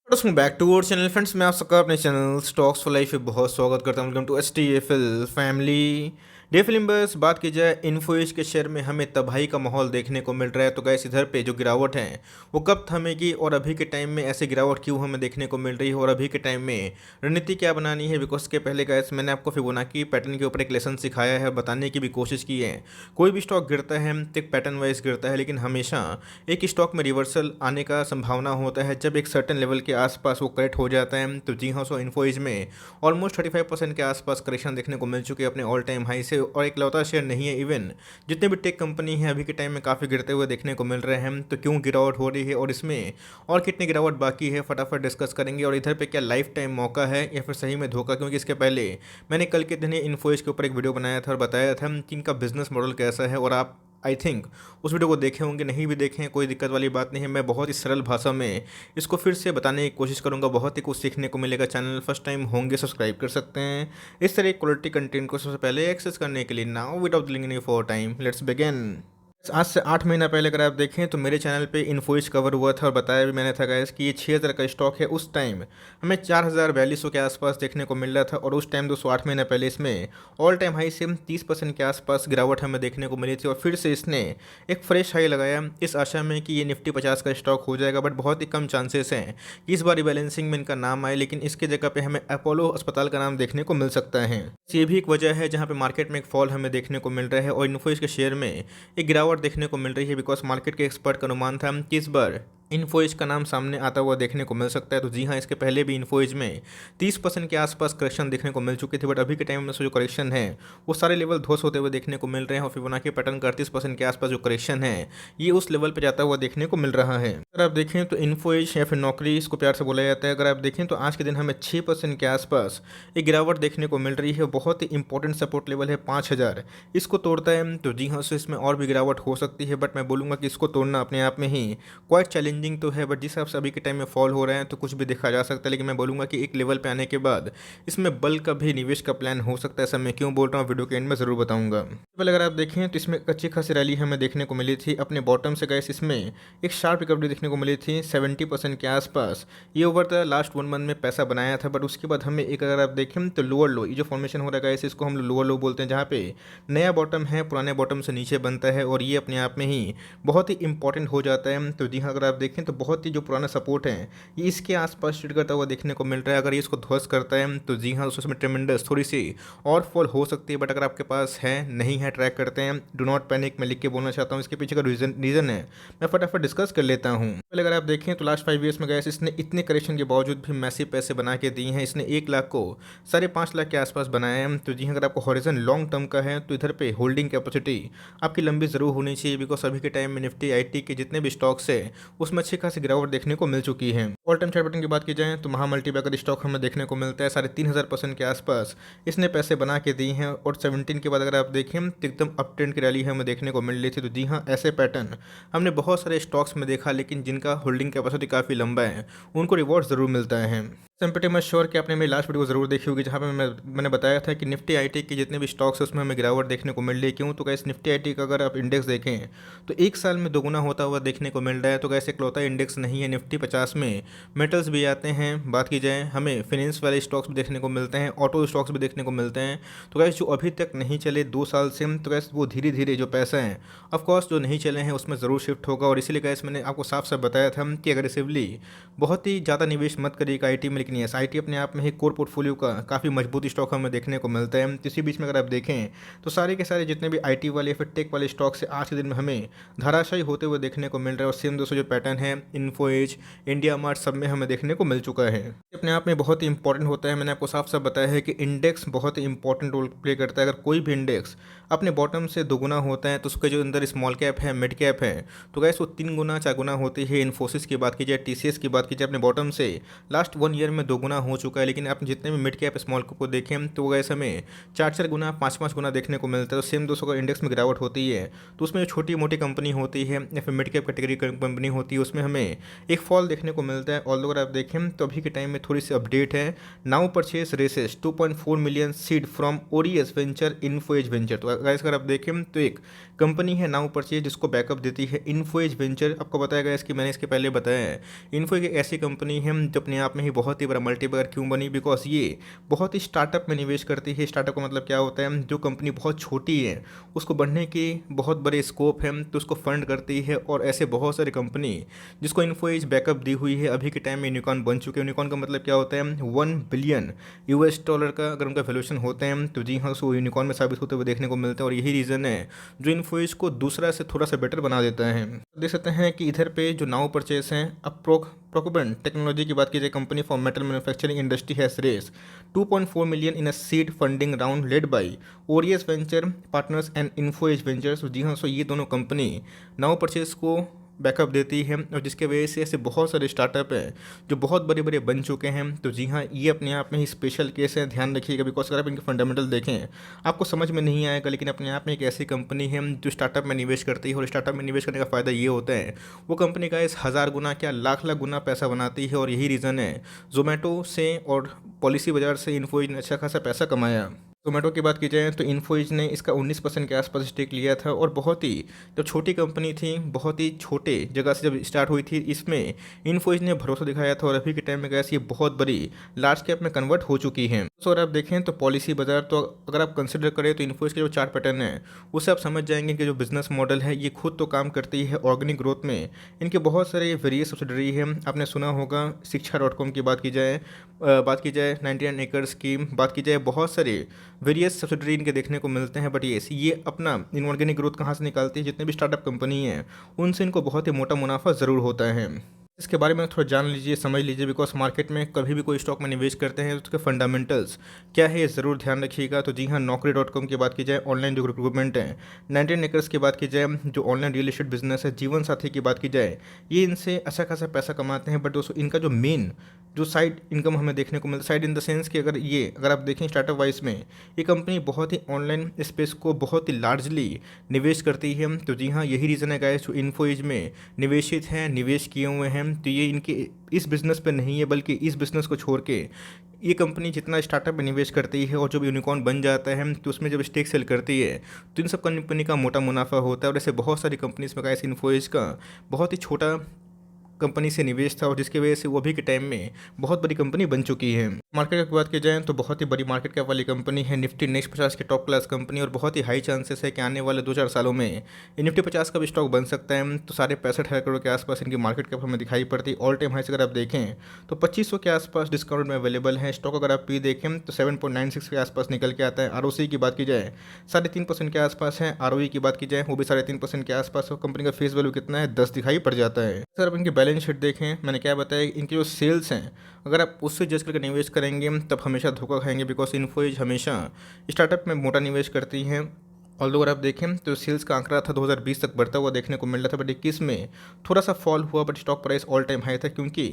Welcome back to our channel friends. मैं आप सबका अपने चैनल स्टॉक्स फॉर लाइफ पे बहुत स्वागत करता हूं। Welcome to STFL family. डे फिल्म बस बात की जाए, इन्फोएज के शेयर में हमें तबाही का माहौल देखने को मिल रहा है। तो गैस इधर पे जो गिरावट है वो कब थमेगी और अभी के टाइम में ऐसी गिरावट क्यों हमें देखने को मिल रही है और अभी के टाइम में रणनीति क्या बनानी है। बिकॉज के पहले गैस मैंने आपको फिबोनाची पैटर्न के ऊपर एक लेसन सिखाया है, बताने की भी कोशिश की है। कोई भी स्टॉक गिरता है तो एक पैटर्न वाइज गिरता है, लेकिन हमेशा एक स्टॉक में रिवर्सल आने का संभावना होता है जब एक सर्टेन लेवल के आसपास वो करेक्ट हो जाता है। तो जी हाँ, सो इन्फोइज में ऑलमोस्ट 35% के आसपास करेक्शन देखने को मिल चुकी है अपने ऑल टाइम हाई से, और एक लौता शेयर नहीं है। इवन जितने भी टेक कंपनी है अभी के टाइम में काफ़ी गिरते हुए देखने को मिल रहे हैं। तो क्यों गिरावट हो रही है और इसमें और कितनी गिरावट बाकी है, फटाफट डिस्कस करेंगे। और इधर पे क्या लाइफ टाइम मौका है या फिर सही में धोखा, क्योंकि इसके पहले मैंने कल के दिन इन्फोइज के ऊपर एक वीडियो बनाया था और बताया था कि इनका बिजनेस मॉडल कैसा है। और आप आई थिंक उस वीडियो को देखे होंगे, नहीं भी देखे हैं कोई दिक्कत वाली बात नहीं है। मैं बहुत ही सरल भाषा में इसको फिर से बताने की कोशिश करूंगा, बहुत ही कुछ सीखने को मिलेगा। चैनल फर्स्ट टाइम होंगे सब्सक्राइब कर सकते हैं इस तरह क्वालिटी कंटेंट को सबसे पहले एक्सेस करने के लिए। Now without delaying for time let's begin. आज से 8 महीना पहले अगर आप देखें तो मेरे चैनल पे इन्फोइस कवर हुआ था और बताया भी मैंने था गाइस कि ये 6,000 का स्टॉक है। उस टाइम हमें 4,4200 के आसपास देखने को मिल रहा था और उस टाइम 208 महीना पहले इसमें ऑल टाइम हाई से 30% के आसपास गिरावट हमें देखने को मिली थी। और फिर से इसने एक फ्रेश हाई लगाया इस आशा में कि ये निफ्टी 50 का स्टॉक हो जाएगा, बट बहुत ही कम चांसेस हैं कि इस बार रिबैलेंसिंग में इनका नाम आए। लेकिन इसके जगह पे हमें अपोलो अस्पताल का नाम देखने को मिल सकता है। ये भी एक वजह है जहाँ पे मार्केट में एक फॉल हमें देखने को मिल रहा है और इन्फोइस के शेयर में एक गिरावट देखने को मिल रही है। बिकॉज मार्केट के एक्सपर्ट का अनुमान था कि इस बार इन्फोइज का नाम सामने आता हुआ देखने को मिल सकता है। तो जी हाँ, इसके पहले भी इन्फोइज में 30% के आसपास करेक्शन देखने को मिल चुकी थी, बट अभी के टाइम में जो करेक्शन है वो सारे लेवल ध्वस्त होते हुए देखने को मिल रहे हैं। और फिबोनाची पैटर्न का 38% के आसपास जो करेक्शन है ये उस लेवल पर जाता हुआ देखने को मिल रहा है। अगर आप देखें तो इन्फोइज या फिर नौकरी इसको प्यार से बोला जाता है, अगर आप देखें तो आज के दिन हमें 6% के आसपास एक गिरावट देखने को मिल रही है। बहुत ही इंपॉर्टेंट सपोर्ट लेवल है 5,000, इसको तोड़ता है तो जी हाँ, इसमें और भी गिरावट हो सकती है। बट मैं बोलूँगा कि इसको तोड़ना अपने आप में ही क्वाइट चैलेंजिंग तो है। बट जिस हिसाब से अभी के टाइम में फॉल हो रहे हैं तो कुछ भी देखा जा सकता है। लेकिन मैं बोलूँगा कि एक लेवल पे आने के बाद इसमें बल्क का भी निवेश का प्लान हो सकता है। ऐसा मैं क्यों बोल रहा हूँ वीडियो के एंड में ज़रूर बताऊँगा। पहले अगर आप देखें तो इसमें अच्छी खासी रैली हमें देखने को मिली थी अपने बॉटम से गैस। इसमें एक शार्प रिकवरी देखने को मिली थी 70% के आसपास। ये ओवर द लास्ट 1 मंथ में पैसा बनाया था। बट उसके बाद हमें एक अगर आप देखें तो लोअर लो, ये जो फॉर्मेशन हो रहा है गैस, इसको हम लोअर लो बोलते हैं, जहाँ पे नया बॉटम है पुराने बॉटम से नीचे बनता है। और ये अपने आप में ही बहुत ही इंपॉर्टेंट हो जाता है। तो जी हाँ, अगर आप देखें तो बहुत ही जो पुराना सपोर्ट है ये इसके आसपास ट्रेड करता हुआ देखने को मिल रहा है। अगर ये इसको ध्वस्त करता है तो जी हाँ, उसमें ट्रेमेंडस थोड़ी सी और फॉल हो सकती है। बट अगर आपके पास है नहीं है, ट्रैक करते हैं, डू नॉट पैनिक मैं लिख के बोलना चाहता हूँ। इसके पीछे का रीज़न है मैं फटाफट डिस्कस कर लेता हूँ। पहले अगर आप देखें तो लास्ट 5 ईयर्स में गए इसने इतने करेक्शन के बावजूद भी मैसिव पैसे बना के दिए हैं। इसने 1 लाख को 5.5 लाख के आसपास बनाया है। तो जी हाँ, अगर आपको हॉरिजन लॉन्ग टर्म का है तो इधर पे होल्डिंग कैपेसिटी आपकी लंबी ज़रूर होनी चाहिए। बिकॉज अभी के टाइम में निफ्टी IT के जितने भी स्टॉक्स है उसमें अच्छी खासी गिरावट देखने को मिल चुकी है। ऑल टाइम चार्ट पैटर्न की बात की जाए तो महा मल्टीबैगर स्टॉक हमें देखने को मिलता है 3,500% के आसपास इसने पैसे बना के दिए हैं। और 17 के बाद अगर आप देखें तो एकदम अप ट्रेंड की रैली हमें देखने को मिल रही थी। तो जी हाँ, ऐसे पैटर्न हमने बहुत सारे स्टॉक्स में देखा, लेकिन जिनका होल्डिंग कैपेसिटी काफ़ी लंबा है उनको रिवॉर्ड ज़रूर मिलता है। सिंपटी मैं श्योर कि आपने मेरी लास्ट वीडियो ज़रूर देखी होगी, जहाँ पे मैंने बताया था कि निफ्टी IT के जितने भी स्टॉक्स हैं उसमें हमें गिरावट देखने को मिल रही है। क्यों? तो गैस निफ्टी IT का अगर आप इंडेक्स देखें तो 1 साल में दोगुना होता हुआ देखने को मिल रहा है। तो गैस इकलौता इंडेक्स नहीं है, निफ्टी 50 में मेटल्स भी आते हैं। बात की जाए हमें फिनेंस वाले स्टॉक्स भी देखने को मिलते हैं, ऑटो स्टॉक्स भी देखने को मिलते हैं। तो गैस जो अभी तक नहीं चले 2 साल से, तो गैस वो धीरे धीरे जो पैसा है ऑफकोर्स जो नहीं चले हैं उसमें ज़रूर शिफ्ट होगा। और इसीलिए गैस मैंने आपको साफ साफ बताया था कि अग्रेसिवली बहुत ही ज़्यादा निवेश मत करिएगा IT में। लेकिन यस, IT अपने आप में ही कोर पोर्टफोलियो का काफ़ी मजबूत स्टॉक हमें देखने को मिलता है। इसी बीच में अगर आप देखें तो सारे के सारे जितने भी IT वाले फिर टेक वाले स्टॉक से आज के दिन में हमें धाराशायी होते हुए देखने को मिल रहा है। और सेम दोस्तों जो पैटर्न है इन्फोएज, इंडिया मार्ट सब में हमें देखने को मिल चुका है। अपने आप में बहुत ही इंपॉर्टेंट होता है। मैंने आपको साफ साफ बताया है कि इंडेक्स बहुत ही इंपॉर्टेंट रोल प्ले करता है। अगर कोई भी इंडेक्स अपने बॉटम से दोगुना होता है तो उसके जो अंदर स्मॉल कैप है, मिड कैप है, तो गैस वो 3 गुना 4 गुना होती है। इन्फोसिस की बात की जाए, TCS की बात की जाए, अपने बॉटम से लास्ट 1 ईयर में 2 गुना हो चुका है, लेकिन आप जितने भी मिड कैप स्मॉल कैप को देखें तो वो गैस हमें 4-4 गुना 5-5 गुना देखने को मिलता है। तो सेम दोस्तों अगर इंडेक्स में गिरावट होती है तो उसमें जो छोटी मोटी कंपनी होती है या फिर मिड कैप कैटेगरी कंपनी होती है उसमें हमें एक फॉल देखने को मिलता है। और अगर आप देखें तो अभी के टाइम में थोड़ी सी अपडेट है। Now purchase raises 2.4 million seed from Orios venture Info Edge venture. तो गाइस अगर आप देखें तो एक कंपनी है नाउ परचेज जिसको बैकअप देती है इन्फोएज वेंचर। आपको बताया गया इसकी मैंने इसके पहले बताया है। इन्फो एक ऐसी कंपनी है जो अपने आप में ही बहुत ही बड़ा मल्टीबैगर क्यों बनी, बिकॉज ये बहुत ही स्टार्टअप में निवेश करती है। स्टार्टअप का मतलब क्या होता है, जो कंपनी बहुत छोटी है उसको बढ़ने की बहुत बड़े स्कोप है तो उसको फंड करती है। और ऐसे बहुत सारी कंपनी जिसको इन्फोएज बैकअप दी हुई है अभी के टाइम में यूनिकॉर्न बन चुके हैं। यूनिकॉर्न का मतलब क्या होता है, $1 बिलियन का अगर उनका वैल्यूएशन होते हैं तो जी हाँ उसको यूनिकॉर्न में साबित होते हुए देखने को मिलता है। और यही रीज़न है जो इन्फोएज को दूसरा से थोड़ा सा बेटर बना देता है। देख सकते हैं कि इधर पे जो नाउ परचेस हैं अब प्रोकोबेंट टेक्नोलॉजी की बात की जाए, company for metal manufacturing industry has raised 2.4 million in a seed funding round led by Orios venture partners and Info Edge ventures. जी हाँ, सो ये दोनों कंपनी नाउ परचेस को बैकअप देती है और जिसके वजह से ऐसे बहुत सारे स्टार्टअप हैं जो बहुत बड़े बड़े बन चुके हैं। तो जी हाँ, ये अपने आप में ही स्पेशल केस है, ध्यान रखिएगा। बिकॉज अगर आप इनके फंडामेंटल देखें आपको समझ में नहीं आएगा, लेकिन अपने आप में एक ऐसी कंपनी है जो स्टार्टअप में निवेश करती है। और स्टार्टअप में निवेश करने का फ़ायदा ये होता है वो कंपनी का इस 1000 गुना क्या लाख लाख गुना पैसा बनाती है। और यही रीज़न है जोमेटो से और पॉलिसी बाजार से इन्फोएज ने अच्छा खासा पैसा कमाया। जोमेटो की बात की जाए तो इन्फोएज ने इसका 19% के आसपास स्टेक लिया था। और बहुत ही जब छोटी कंपनी थी, बहुत ही छोटे जगह से जब स्टार्ट हुई थी, इसमें इन्फोएज ने भरोसा दिखाया था। और अभी के टाइम में गैस ये बहुत बड़ी लार्ज कैप में कन्वर्ट हो चुकी है। तो अगर आप देखें तो पॉलिसी बाजार, तो अगर आप कंसिडर करें तो इन्फोएज के जो चार्ट पैटर्न है उससे आप समझ जाएंगे कि जो बिजनेस मॉडल है ये खुद तो काम करती है ऑर्गेनिक ग्रोथ में। इनके बहुत सारे वेरियस सब्सिडरी है, आपने सुना होगा शिक्षा.com की बात की जाए 99 एकर्स की बात की जाए, बहुत सारे वेरियस सब्सिडरी इनके देखने को मिलते हैं। बट ये अपना इनऑर्गेनिक ग्रोथ कहाँ से निकालती है, जितने भी स्टार्टअप कंपनी हैं उनसे इनको बहुत ही मोटा मुनाफा ज़रूर होता है। इसके बारे में थोड़ा जान लीजिए, समझ लीजिए। बिकॉज मार्केट में कभी भी कोई स्टॉक में निवेश करते हैं तो उसके फंडामेंटल्स क्या है ये ज़रूर ध्यान रखिएगा। तो जी हाँ, Naukri.com की बात की जाए, ऑनलाइन जो रिक्रूटमेंट है, 99 एकर्स की बात की जाए, जो ऑनलाइन रियल एस्टेट बिजनेस है, जीवन साथी की बात की जाए, ये इनसे अच्छा खासा पैसा कमाते हैं। बट दोस्तों इनका जो मेन जो साइड इनकम हमें देखने को मिलता है, साइड इन द सेंस कि अगर आप देखें स्टार्टअप वाइज में ये कंपनी बहुत ही ऑनलाइन स्पेस को बहुत ही लार्जली निवेश करती है। तो जी हाँ, यही रीज़न है गाइस जो इन्फोएज में निवेशित हैं, निवेश किए हुए हैं। तो ये इनके इस बिज़नेस पे नहीं है, बल्कि इस बिज़नेस को छोड़ के ये कंपनी जितना स्टार्टअप में निवेश करती है और जब यूनिकॉर्न बन जाता है तो उसमें जब स्टेक सेल करती है तो इन सब कंपनी का मोटा मुनाफा होता है। और ऐसे बहुत सारी कंपनीज में गाइस इन्फोएज का बहुत ही छोटा कंपनी से निवेश था और जिसकी वजह से वो अभी के टाइम में बहुत बड़ी कंपनी बन चुकी है। मार्केट की बात की जाए तो बहुत ही बड़ी मार्केट कैप वाली कंपनी है, निफ्टी नेक्स्ट 50 की टॉप क्लास कंपनी। और बहुत ही हाई चांसेस है कि आने वाले 2-4 सालों में ये निफ्टी 50 का भी स्टॉक बन सकता है। तो साढ़े 65,000 करोड़ के आसपास इनकी मार्केट कैप हमें दिखाई पड़ती है। ऑल टाइम हाई से अगर आप देखें तो 2500 के आसपास डिस्काउंट में अवेलेबल है। स्टॉक अगर आप पी देखें तो 7.96 के आसपास निकल के आता है। आरओसी की बात की जाए 3.5% के आसपास है। आरओई की बात की जाए वो भी 3.5% के आसपास। कंपनी का फेस वैल्यू कितना है, 10 दिखाई पड़ जाता है। सर आप इनकी बैलेंस शीट देखें, मैंने क्या बताया, इनके जो सेल्स हैं अगर आप उससे जज करके निवेश करेंगे तब हमेशा धोखा खाएंगे। बिकॉज इन्फोएज हमेशा स्टार्टअप में मोटा निवेश करती हैं। और अगर आप देखें तो सेल्स का आंकड़ा था 2020 तक बढ़ता हुआ देखने को मिल रहा था, बट 21 में थोड़ा सा फॉल हुआ। But stock price all time high था क्योंकि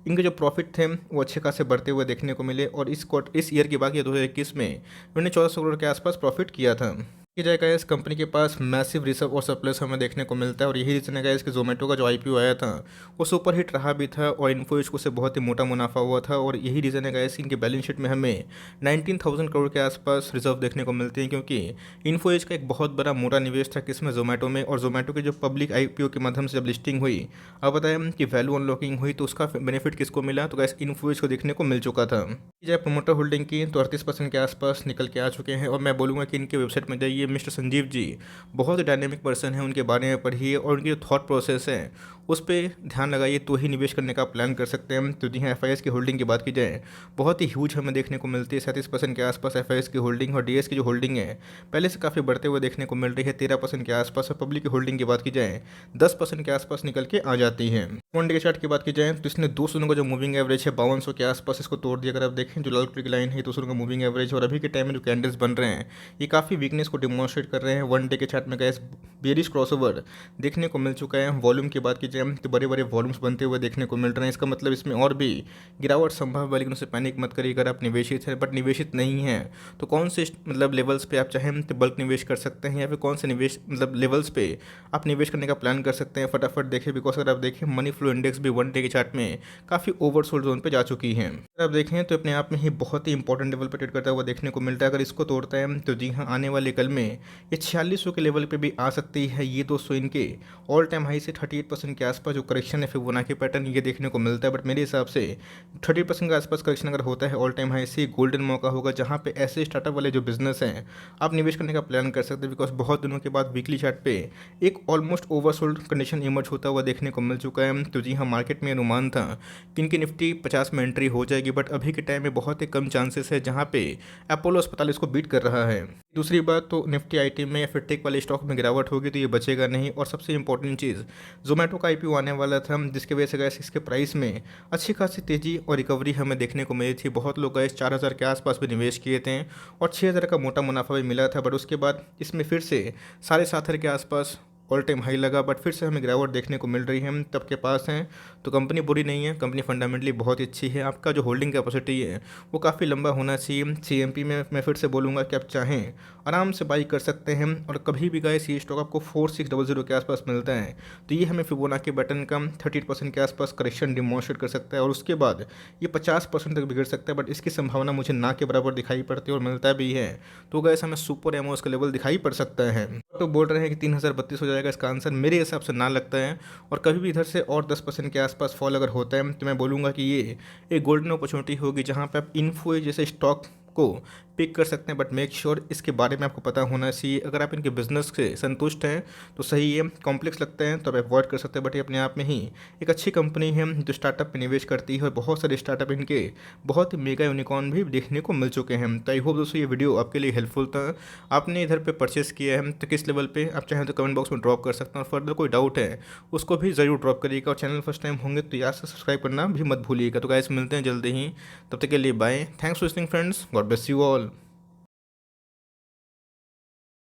इनके जो प्रॉफिट थे वो अच्छे खासे बढ़ते हुए देखने को मिले। और इस ईयर की बात की 2021 में उन्होंने 1400 करोड़ के आसपास प्रॉफिट किया था। की जाएगा इस कंपनी के पास मैसिव रिजर्व और सरप्लस हमें देखने को मिलता है। और यही रीज़न है इसके जोमेटो का जो आईपीओ आया था वो सुपर हिट रहा भी था और इन्फोएज को से बहुत ही मोटा मुनाफा हुआ था। और यही रीज़न है इनके बैलेंस शीट में हमें 19,000 करोड़ के आसपास रिजर्व देखने को मिलते हैं। क्योंकि इन्फोएज का एक बहुत बड़ा मोटा निवेश था किसमें, जोमेटो में। और जोमेटो की जो पब्लिक आईपीओ के माध्यम से जब लिस्टिंग हुई, अब बताएं कि वैल्यू अनलॉकिंग हुई तो उसका बेनिफिट किसको मिला, तो गैस इन्फोएज को देखने को मिल चुका था। जब प्रमोटर होल्डिंग की तो 38% के आसपास निकल के आ चुके हैं। और मैं बोलूँगा कि इनके वेबसाइट में जाइए, मिस्टर संजीव जी बहुत डायनेमिक पर्सन है, उनके बारे में पढ़िए और उनकी जो थॉट प्रोसेस है उस पर ध्यान लगाइए तो ही निवेश करने का प्लान कर सकते हैं। तो जी हाँ, एफआईएस की होल्डिंग की बात की जाए बहुत ही ह्यूज हमें देखने को मिलती है। 37% के आसपास एफआईएस की होल्डिंग और डीएस की जो होल्डिंग है पहले से काफ़ी बढ़ते हुए देखने को मिल रही है, 13% के आसपास। और पब्लिक की होल्डिंग की बात की जाए 10% के आसपास निकल के आ जाती है। मोंडे के चार्ट की बात की जाए तो इसने 2 दिनों का जो मूविंग एवरेज है 5200 के आसपास इसको तोड़ दिया। अगर आप देखें देखें जो लाल कलर की लाइन है दूसरों का मूविंग एवरेज और अभी के टाइम में जो कैंडल्स बन रहे हैं ये काफ़ी वीकनेस को डिमॉन्स्ट्रेट कर रहे हैं। वन डे के चार्ट में गैस बेरिश क्रॉसओवर देखने को मिल चुका है। वॉल्यूम की बात की जाए तो बड़े बड़े वॉल्यूम्स बनते हुए देखने को मिल रहे हैं। इसका मतलब इसमें और भी गिरावट संभव है, लेकिन उससे पैनिक मत करिए। अगर आप निवेशित हैं बट निवेशित नहीं हैं तो कौन से मतलब लेवल्स पे आप चाहें तो बल्क निवेश कर सकते हैं या फिर कौन से निवेश मतलब लेवल्स पे आप निवेश करने का प्लान कर सकते हैं, फटाफट देखिए। बिकॉज अगर आप देखें मनी फ्लो इंडेक्स भी वन डे के चार्ट में काफ़ी ओवरसोल्ड जोन पे जा चुकी है। अगर आप देखें तो अपने आप में ही बहुत ही इंपॉर्टेंट लेवल पर ट्रेड करता हुआ देखने को मिलता है। अगर इसको तोड़ता है तो जी हाँ, आने वाले कल में ये 4600 के लेवल पे भी आ सकती है। ये दोस्तों इनके ऑल टाइम हाई से 38% के आसपास जो करेक्शन है फिबोनाची पैटर्न ये देखने को मिलता है। बट मेरे हिसाब से 30% के आसपास करेक्शन अगर होता है ऑल टाइम हाई से गोल्डन मौका होगा जहाँ पे ऐसे स्टार्टअप वाले जो बिजनेस हैं आप निवेश करने का प्लान कर सकते हैं। बिकॉज बहुत दिनों के बाद वीकली चार्ट पे एक ऑलमोस्ट ओवरसोल्ड कंडीशन इमर्ज होता हुआ देखने को मिल चुका है। तो जी हाँ, मार्केट में अनुमान था कि इनकी निफ्टी 50 में एंट्री हो जाएगी, बट अभी के टाइम में बहुत ही कम चांसेस है जहाँ पे अपोलो अस्पताल इसको बीट कर रहा है। दूसरी बात तो निफ्टी आईटी में या फिर टेक वाले स्टॉक में गिरावट होगी तो ये बचेगा नहीं। और सबसे इंपॉर्टेंट चीज़, जोमेटो का आईपीओ आने वाला था जिसकी वजह से गैस इसके प्राइस में अच्छी खासी तेज़ी और रिकवरी हमें देखने को मिली थी। बहुत लोग गैस 4000 के आसपास भी निवेश किए थे और 6000 का मोटा मुनाफा भी मिला था। बट उसके बाद इसमें फिर से 7,500 के आसपास ऑल टाइम हाई लगा, बट फिर से हमें गिरावट देखने को मिल रही है। हम तब के पास हैं तो कंपनी बुरी नहीं है, कंपनी फंडामेंटली बहुत अच्छी है। आपका जो होल्डिंग कैपेसिटी है वो काफ़ी लंबा होना चाहिए। सीएमपी में मैं फिर से बोलूँगा कि आप चाहें आराम से बाई कर सकते हैं। और कभी भी गाइस ये स्टॉक आपको 4600 के आसपास मिलता है तो ये हमें फिबोनाची पैटर्न का 30% के आसपास करेक्शन डिमॉन्स्ट्रेट कर सकता है और उसके बाद ये 50% तक बिगड़ सकता है। बट इसकी संभावना मुझे ना के बराबर दिखाई पड़ती है और मिलता भी है। तो गैस हमें सुपर एमओ का लेवल दिखाई पड़ सकता है। तो बोल रहे हैं कि 3032 हो जाएगा, इसका आंसर मेरे हिसाब से ना लगता है। और कभी भी इधर से और 10% के आसपास फॉल अगर होता है तो मैं बोलूँगा कि ये एक गोल्डन अपॉर्चुनिटी होगी जहाँ पे आप इन्फो जैसे स्टॉक को पिक कर सकते हैं। बट मेक श्योर इसके बारे में आपको पता होना चाहिए। अगर आप इनके बिजनेस से संतुष्ट हैं तो सही है, कॉम्प्लेक्स लगते हैं तो आप अवॉइड कर सकते हैं। बट ये अपने आप में ही एक अच्छी कंपनी है जो स्टार्टअप में निवेश करती है और बहुत सारे स्टार्टअप इनके बहुत ही मेगा यूनिकॉर्न भी देखने को मिल चुके हैं। तो आई होप दोस्तों ये वीडियो आपके लिए हेल्पफुल था। आपने इधर पे परचेस किया है तो किस लेवल पे आप चाहें तो कमेंट बॉक्स में ड्रॉप कर सकते हैं और फर्दर कोई डाउट है उसको भी ज़रूर ड्रॉप करिएगा। और चैनल फर्स्ट टाइम होंगे तो याद से सब्सक्राइब करना भी मत भूलिएगा। तो गाइस मिलते हैं जल्दी ही, तब तक के लिए bye. Thanks for listening friends, God bless you all.